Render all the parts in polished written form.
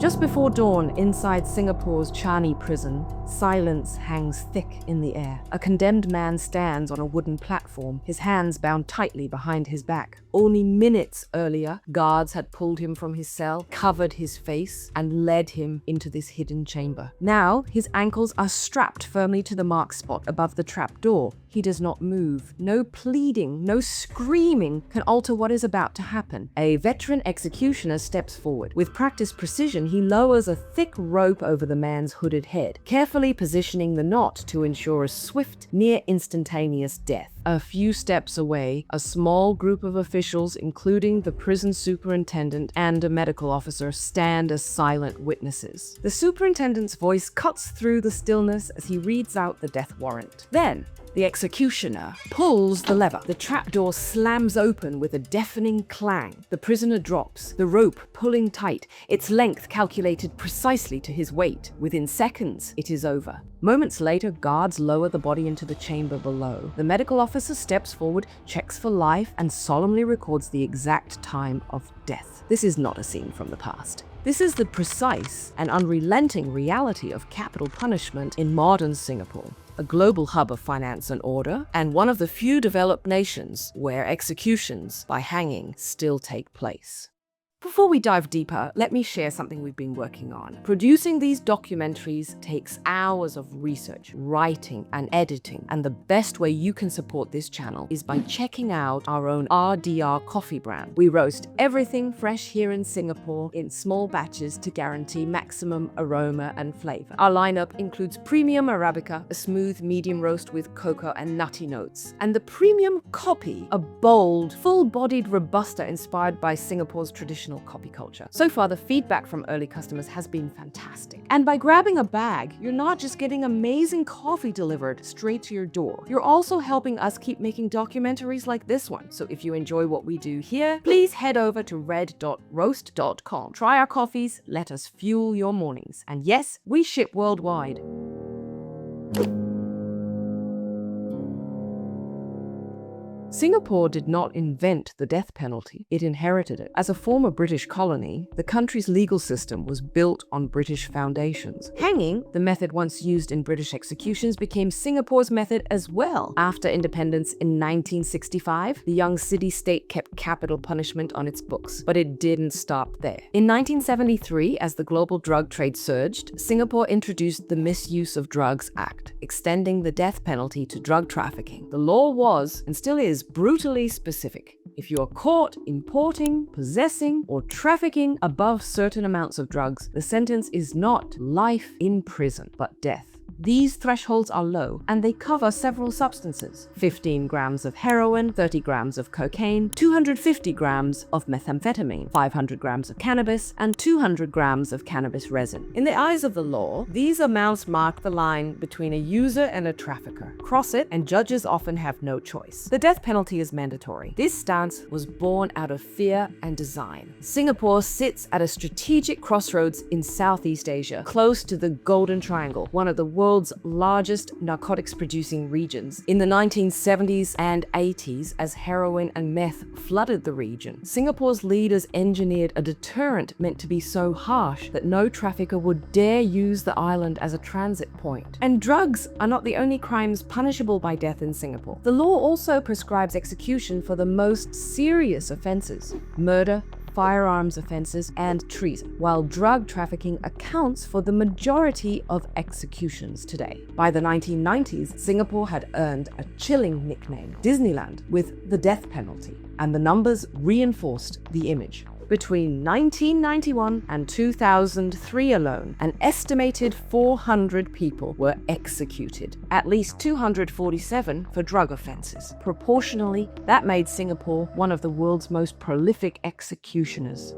Just before dawn, inside Singapore's Changi Prison, silence hangs thick in the air. A condemned man stands on a wooden platform, his hands bound tightly behind his back. Only minutes earlier, guards had pulled him from his cell, covered his face, and led him into this hidden chamber. Now, his ankles are strapped firmly to the mark spot above the trap door. He does not move. No pleading, no screaming can alter what is about to happen. A veteran executioner steps forward. With practiced precision, he lowers a thick rope over the man's hooded head, carefully positioning the knot to ensure a swift, near instantaneous death. A few steps away, a small group of officials, including the prison superintendent and a medical officer, stand as silent witnesses. The superintendent's voice cuts through the stillness as he reads out the death warrant. Then, the executioner pulls the lever. The trapdoor slams open with a deafening clang. The prisoner drops, the rope pulling tight, its length calculated precisely to his weight. Within seconds, it is over. Moments later, guards lower the body into the chamber below. The medical officer steps forward, checks for life, and solemnly records the exact time of death. This is not a scene from the past. This is the precise and unrelenting reality of capital punishment in modern Singapore, a global hub of finance and order, and one of the few developed nations where executions by hanging still take place. Before we dive deeper, let me share something we've been working on. Producing these documentaries takes hours of research, writing, and editing, and the best way you can support this channel is by checking out our own RDR coffee brand. We roast everything fresh here in Singapore in small batches to guarantee maximum aroma and flavor. Our lineup includes premium Arabica, a smooth medium roast with cocoa and nutty notes, and the premium Coffee, a bold, full-bodied Robusta inspired by Singapore's traditional coffee culture. So far, the feedback from early customers has been fantastic. And by grabbing a bag, you're not just getting amazing coffee delivered straight to your door. You're also helping us keep making documentaries like this one. So if you enjoy what we do here, please head over to red.roast.com. Try our coffees, let us fuel your mornings. And yes, we ship worldwide. Singapore did not invent the death penalty, it inherited it. As a former British colony, the country's legal system was built on British foundations. Hanging, the method once used in British executions, became Singapore's method as well. After independence in 1965, the young city-state kept capital punishment on its books, but it didn't stop there. In 1973, as the global drug trade surged, Singapore introduced the Misuse of Drugs Act, extending the death penalty to drug trafficking. The law was, and still is, brutally specific. If you are caught importing, possessing, or trafficking above certain amounts of drugs, the sentence is not life in prison, but death. These thresholds are low, and they cover several substances: 15 grams of heroin, 30 grams of cocaine, 250 grams of methamphetamine, 500 grams of cannabis, and 200 grams of cannabis resin. In the eyes of the law, these amounts mark the line between a user and a trafficker. Cross it, and judges often have no choice. The death penalty is mandatory. This stance was born out of fear and design. Singapore sits at a strategic crossroads in Southeast Asia, close to the Golden Triangle, one of the world's largest narcotics-producing regions. In the 1970s and 80s, as heroin and meth flooded the region, Singapore's leaders engineered a deterrent meant to be so harsh that no trafficker would dare use the island as a transit point. And drugs are not the only crimes punishable by death in Singapore. The law also prescribes execution for the most serious offenses: murder, firearms offenses, and treason, while drug trafficking accounts for the majority of executions today. By the 1990s, Singapore had earned a chilling nickname, Disneyland, with the death penalty, and the numbers reinforced the image. Between 1991 and 2003 alone, an estimated 400 people were executed, at least 247 for drug offenses. Proportionally, that made Singapore one of the world's most prolific executioners.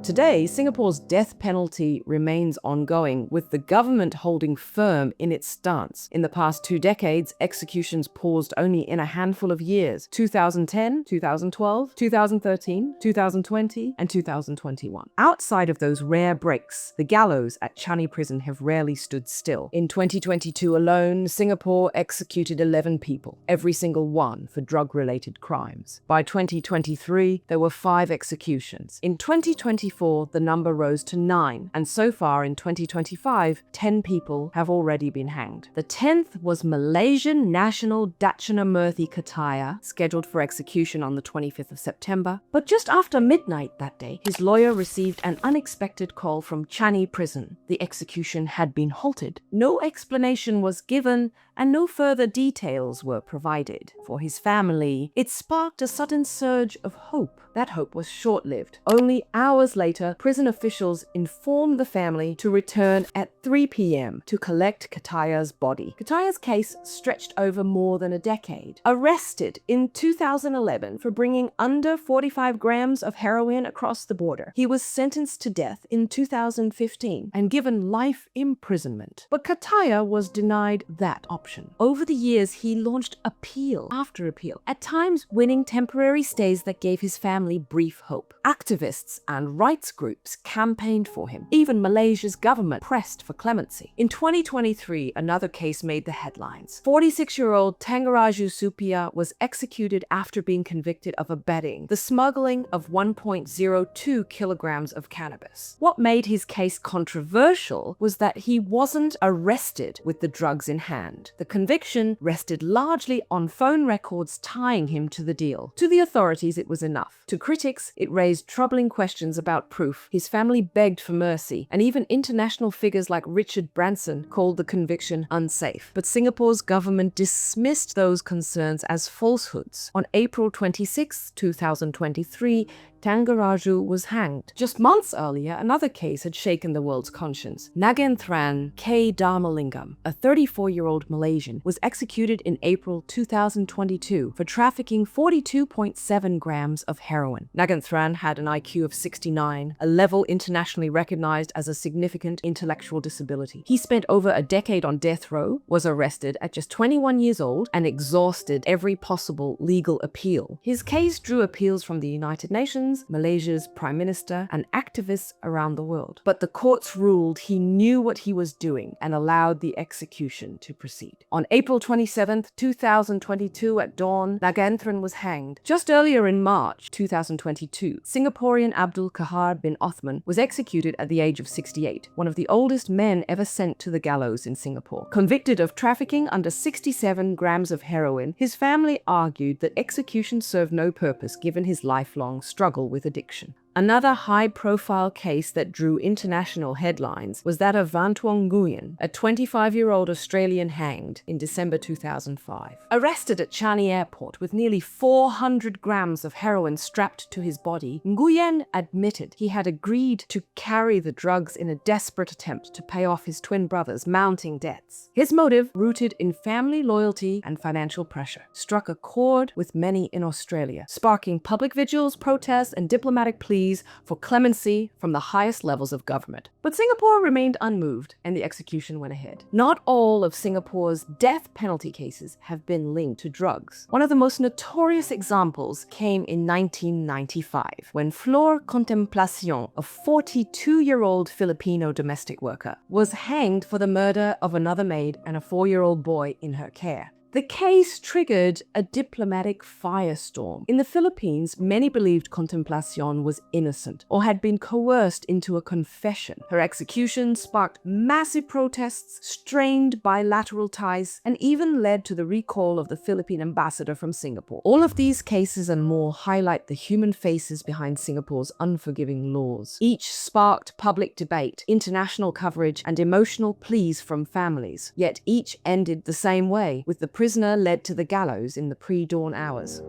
Today, Singapore's death penalty remains ongoing, with the government holding firm in its stance. In the past 2 decades, executions paused only in a handful of years: 2010, 2012, 2013, 2020, and 2021. Outside of those rare breaks, the gallows at Changi Prison have rarely stood still. In 2022 alone, Singapore executed 11 people, every single one for drug-related crimes. By 2023, there were 5 executions. In 2024, the number rose to 9, and so far in 2025, 10 people have already been hanged. The 10th was Malaysian national Dakshinamurthy Kataya, scheduled for execution on the 25th of September. But just after midnight that day, his lawyer received an unexpected call from Changi Prison. The execution had been halted. No explanation was given, and no further details were provided. For his family, it sparked a sudden surge of hope. That hope was short-lived. Only hours later, prison officials informed the family to return at 3 p.m. to collect Kataya's body. Kataya's case stretched over more than a decade. Arrested in 2011 for bringing under 45 grams of heroin across the border, he was sentenced to death in 2015 and given life imprisonment. But Kataya was denied that option. Over the years, he launched appeal after appeal, at times winning temporary stays that gave his family brief hope. Activists and rights groups campaigned for him. Even Malaysia's government pressed for clemency. In 2023, another case made the headlines. 46-year-old Tanggaraju Supia was executed after being convicted of abetting the smuggling of 1.02 kilograms of cannabis. What made his case controversial was that he wasn't arrested with the drugs in hand. The conviction rested largely on phone records tying him to the deal. To the authorities, it was enough. To critics, it raised troubling questions about proof. His family begged for mercy, and even international figures like Richard Branson called the conviction unsafe. But Singapore's government dismissed those concerns as falsehoods. On April 26, 2023, Tanggaraju was hanged. Just months earlier, another case had shaken the world's conscience. Nagenthran K. Dharmalingam, a 34-year-old Malaysian, was executed in April 2022 for trafficking 42.7 grams of heroin. Nagenthran had an IQ of 69, a level internationally recognized as a significant intellectual disability. He spent over a decade on death row, was arrested at just 21 years old, and exhausted every possible legal appeal. His case drew appeals from the United Nations, Malaysia's Prime Minister, and activists around the world. But the courts ruled he knew what he was doing and allowed the execution to proceed. On April 27, 2022 at dawn, Nagenthran was hanged. Just earlier in March 2022, Singaporean Abdul Kahar bin Othman was executed at the age of 68, one of the oldest men ever sent to the gallows in Singapore. Convicted of trafficking under 67 grams of heroin, his family argued that execution served no purpose given his lifelong struggle with addiction. Another high-profile case that drew international headlines was that of Van Tuong Nguyen, a 25-year-old Australian hanged in December 2005. Arrested at Changi Airport with nearly 400 grams of heroin strapped to his body, Nguyen admitted he had agreed to carry the drugs in a desperate attempt to pay off his twin brother's mounting debts. His motive, rooted in family loyalty and financial pressure, struck a chord with many in Australia, sparking public vigils, protests, and diplomatic pleas for clemency from the highest levels of government. But Singapore remained unmoved, and the execution went ahead. Not all of Singapore's death penalty cases have been linked to drugs. One of the most notorious examples came in 1995, when Flor Contemplacion, a 42-year-old Filipino domestic worker, was hanged for the murder of another maid and a 4-year-old boy in her care. The case triggered a diplomatic firestorm. In the Philippines, many believed Contemplacion was innocent or had been coerced into a confession. Her execution sparked massive protests, strained bilateral ties, and even led to the recall of the Philippine ambassador from Singapore. All of these cases and more highlight the human faces behind Singapore's unforgiving laws. Each sparked public debate, international coverage, and emotional pleas from families. Yet each ended the same way, with the prisoner led to the gallows in the pre-dawn hours.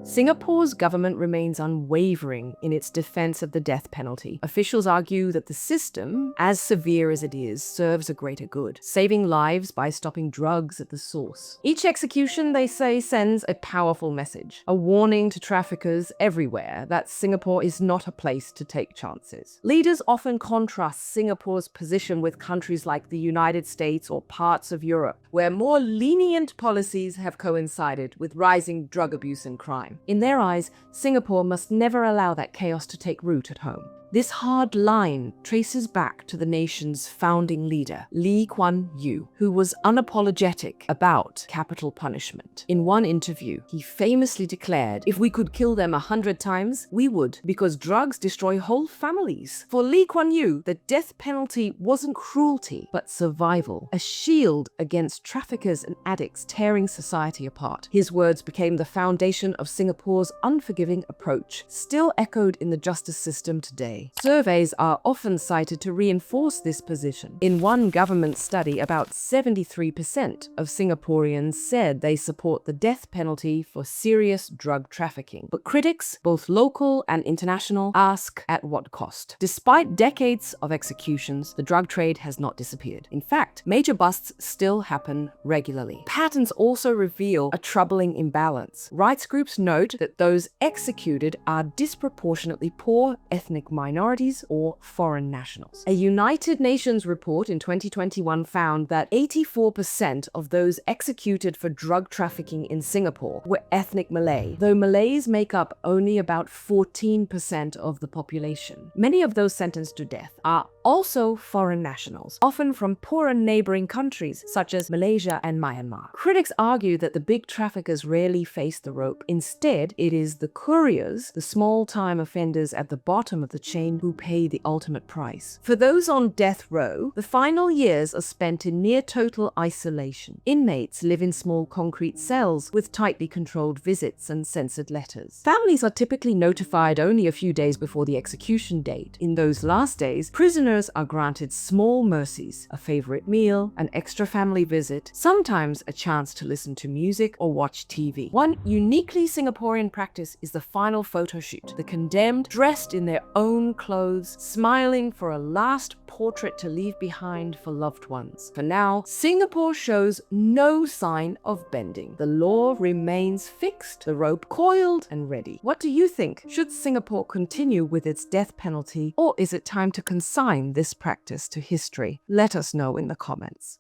Singapore's government remains unwavering in its defense of the death penalty. Officials argue that the system, as severe as it is, serves a greater good, saving lives by stopping drugs at the source. Each execution, they say, sends a powerful message, a warning to traffickers everywhere that Singapore is not a place to take chances. Leaders often contrast Singapore's position with countries like the United States or parts of Europe, where more lenient policies have coincided with rising drug abuse and crime. In their eyes, Singapore must never allow that chaos to take root at home. This hard line traces back to the nation's founding leader, Lee Kuan Yew, who was unapologetic about capital punishment. In one interview, he famously declared, "If we could kill them 100 times, we would, because drugs destroy whole families." For Lee Kuan Yew, the death penalty wasn't cruelty, but survival, a shield against traffickers and addicts tearing society apart. His words became the foundation of Singapore's unforgiving approach, still echoed in the justice system today. Surveys are often cited to reinforce this position. In one government study, about 73% of Singaporeans said they support the death penalty for serious drug trafficking. But critics, both local and international, ask at what cost? Despite decades of executions, the drug trade has not disappeared. In fact, major busts still happen regularly. Patterns also reveal a troubling imbalance. Rights groups note that those executed are disproportionately poor ethnic minorities or foreign nationals. A United Nations report in 2021 found that 84% of those executed for drug trafficking in Singapore were ethnic Malay, though Malays make up only about 14% of the population. Many of those sentenced to death are also foreign nationals, often from poorer neighboring countries such as Malaysia and Myanmar. Critics argue that the big traffickers rarely face the rope. Instead, it is the couriers, the small-time offenders at the bottom of the chain, who pay the ultimate price. For those on death row, the final years are spent in near-total isolation. Inmates live in small concrete cells with tightly controlled visits and censored letters. Families are typically notified only a few days before the execution date. In those last days, prisoners are granted small mercies, a favorite meal, an extra family visit, sometimes a chance to listen to music or watch TV. One uniquely Singaporean practice is the final photo shoot. The condemned, dressed in their own clothes, smiling for a last portrait to leave behind for loved ones. For now, Singapore shows no sign of bending. The law remains fixed, the rope coiled and ready. What do you think? Should Singapore continue with its death penalty, or is it time to consign this practice to history? Let us know in the comments.